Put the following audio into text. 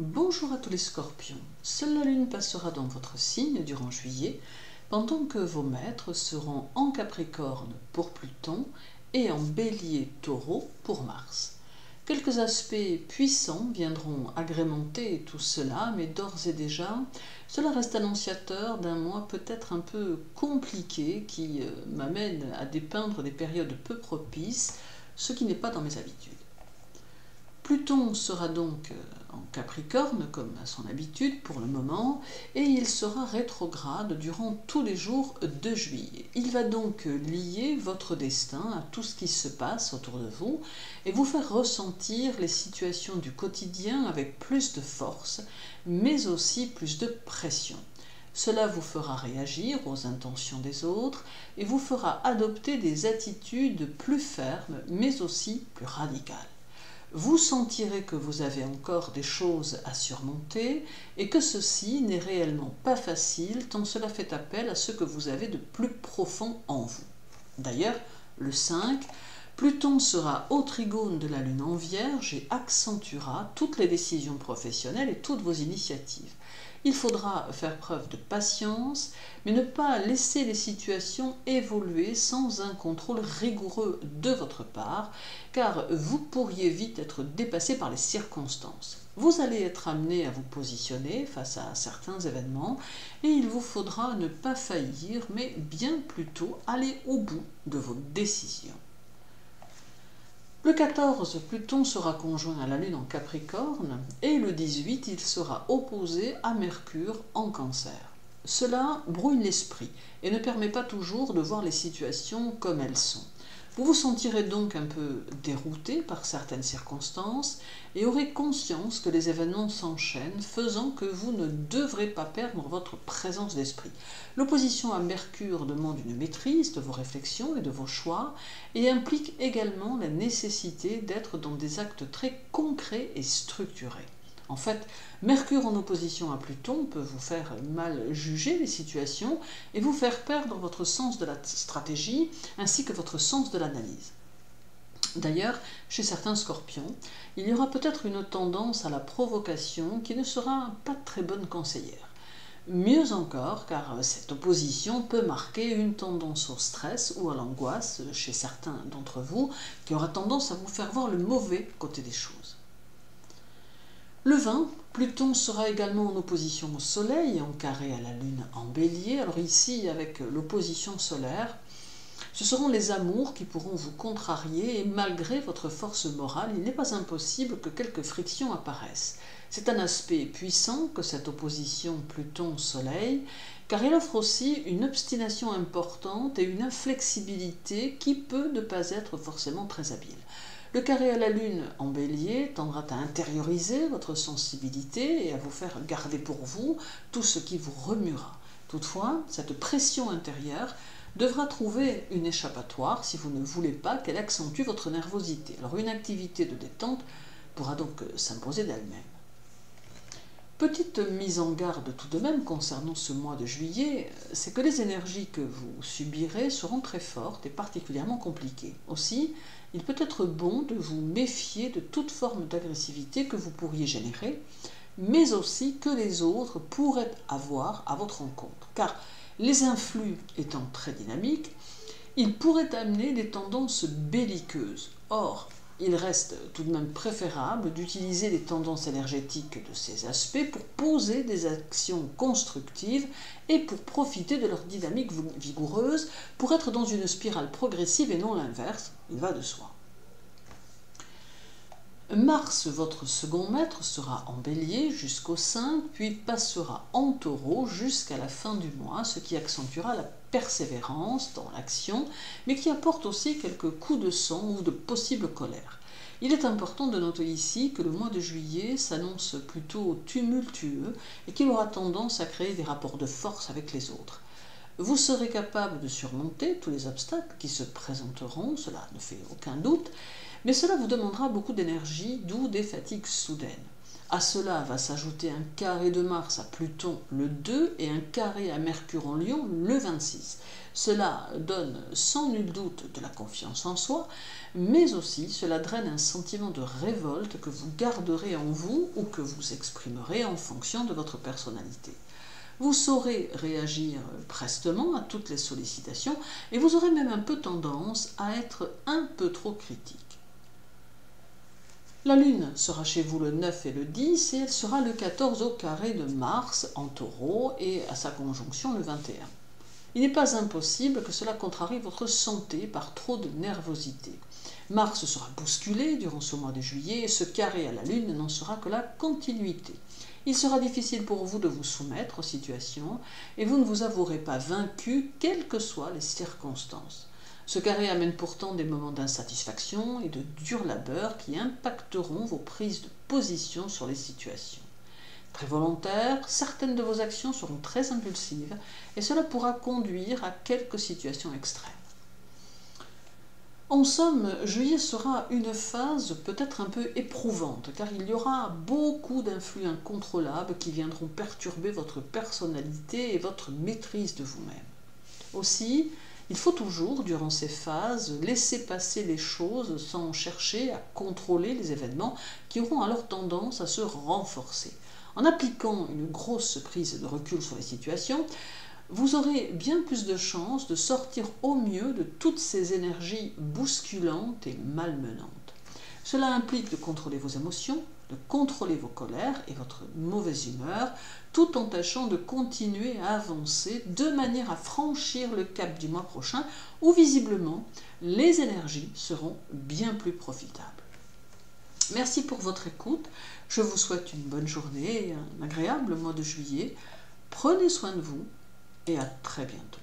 Bonjour à tous les scorpions. Seule la lune passera dans votre signe durant juillet, pendant que vos maîtres seront en Capricorne pour Pluton et en Bélier Taureau pour Mars. Quelques aspects puissants viendront agrémenter tout cela, mais d'ores et déjà, cela reste annonciateur d'un mois peut-être un peu compliqué qui m'amène à dépeindre des périodes peu propices, ce qui n'est pas dans mes habitudes. Pluton sera donc en Capricorne, comme à son habitude pour le moment, et il sera rétrograde durant tous les jours de juillet. Il va donc lier votre destin à tout ce qui se passe autour de vous et vous faire ressentir les situations du quotidien avec plus de force, mais aussi plus de pression. Cela vous fera réagir aux intentions des autres et vous fera adopter des attitudes plus fermes, mais aussi plus radicales. Vous sentirez que vous avez encore des choses à surmonter et que ceci n'est réellement pas facile tant cela fait appel à ce que vous avez de plus profond en vous. D'ailleurs, le 5, Pluton sera au trigone de la Lune en Vierge et accentuera toutes les décisions professionnelles et toutes vos initiatives. Il faudra faire preuve de patience, mais ne pas laisser les situations évoluer sans un contrôle rigoureux de votre part, car vous pourriez vite être dépassé par les circonstances. Vous allez être amené à vous positionner face à certains événements et il vous faudra ne pas faillir, mais bien plutôt aller au bout de vos décisions. Le 14, Pluton sera conjoint à la Lune en Capricorne et le 18, il sera opposé à Mercure en Cancer. Cela brouille l'esprit et ne permet pas toujours de voir les situations comme elles sont. Vous vous sentirez donc un peu dérouté par certaines circonstances et aurez conscience que les événements s'enchaînent, faisant que vous ne devrez pas perdre votre présence d'esprit. L'opposition à Mercure demande une maîtrise de vos réflexions et de vos choix et implique également la nécessité d'être dans des actes très concrets et structurés. En fait, Mercure en opposition à Pluton peut vous faire mal juger les situations et vous faire perdre votre sens de la stratégie ainsi que votre sens de l'analyse. D'ailleurs, chez certains scorpions, il y aura peut-être une tendance à la provocation qui ne sera pas très bonne conseillère. Mieux encore, car cette opposition peut marquer une tendance au stress ou à l'angoisse chez certains d'entre vous qui aura tendance à vous faire voir le mauvais côté des choses. Le 20, Pluton sera également en opposition au Soleil, en carré à la Lune en Bélier. Alors ici, avec l'opposition solaire, ce seront les amours qui pourront vous contrarier et malgré votre force morale, il n'est pas impossible que quelques frictions apparaissent. C'est un aspect puissant que cette opposition Pluton-Soleil, car elle offre aussi une obstination importante et une inflexibilité qui peut ne pas être forcément très habile. Le carré à la Lune en Bélier tendra à intérioriser votre sensibilité et à vous faire garder pour vous tout ce qui vous remuera. Toutefois, cette pression intérieure devra trouver une échappatoire si vous ne voulez pas qu'elle accentue votre nervosité. Alors une activité de détente pourra donc s'imposer d'elle-même. Petite mise en garde tout de même concernant ce mois de juillet, c'est que les énergies que vous subirez seront très fortes et particulièrement compliquées. Aussi, il peut être bon de vous méfier de toute forme d'agressivité que vous pourriez générer, mais aussi que les autres pourraient avoir à votre encontre. Car les influx étant très dynamiques, ils pourraient amener des tendances belliqueuses. Or, il reste tout de même préférable d'utiliser les tendances énergétiques de ces aspects pour poser des actions constructives et pour profiter de leur dynamique vigoureuse, pour être dans une spirale progressive et non l'inverse, il va de soi. Mars, votre second maître, sera en Bélier jusqu'au 5, puis passera en Taureau jusqu'à la fin du mois, ce qui accentuera la persévérance dans l'action, mais qui apporte aussi quelques coups de sang ou de possibles colères. Il est important de noter ici que le mois de juillet s'annonce plutôt tumultueux et qu'il aura tendance à créer des rapports de force avec les autres. Vous serez capable de surmonter tous les obstacles qui se présenteront, cela ne fait aucun doute, mais cela vous demandera beaucoup d'énergie, d'où des fatigues soudaines. À cela va s'ajouter un carré de Mars à Pluton le 2 et un carré à Mercure en Lion le 26. Cela donne sans nul doute de la confiance en soi, mais aussi cela draine un sentiment de révolte que vous garderez en vous ou que vous exprimerez en fonction de votre personnalité. Vous saurez réagir prestement à toutes les sollicitations et vous aurez même un peu tendance à être un peu trop critique. La Lune sera chez vous le 9 et le 10 et elle sera le 14 au carré de Mars en Taureau et à sa conjonction le 21. Il n'est pas impossible que cela contrarie votre santé par trop de nervosité. Mars sera bousculé durant ce mois de juillet et ce carré à la Lune n'en sera que la continuité. Il sera difficile pour vous de vous soumettre aux situations et vous ne vous avouerez pas vaincu quelles que soient les circonstances. Ce carré amène pourtant des moments d'insatisfaction et de dur labeur qui impacteront vos prises de position sur les situations. Très volontaires, certaines de vos actions seront très impulsives et cela pourra conduire à quelques situations extrêmes. En somme, juillet sera une phase peut-être un peu éprouvante car il y aura beaucoup d'influx incontrôlables qui viendront perturber votre personnalité et votre maîtrise de vous-même. Aussi, il faut toujours, durant ces phases, laisser passer les choses sans chercher à contrôler les événements qui auront alors tendance à se renforcer. En appliquant une grosse prise de recul sur les situations, vous aurez bien plus de chances de sortir au mieux de toutes ces énergies bousculantes et malmenantes. Cela implique de contrôler vos émotions, de contrôler vos colères et votre mauvaise humeur, tout en tâchant de continuer à avancer de manière à franchir le cap du mois prochain, où visiblement les énergies seront bien plus profitables. Merci pour votre écoute, je vous souhaite une bonne journée et un agréable mois de juillet. Prenez soin de vous et à très bientôt.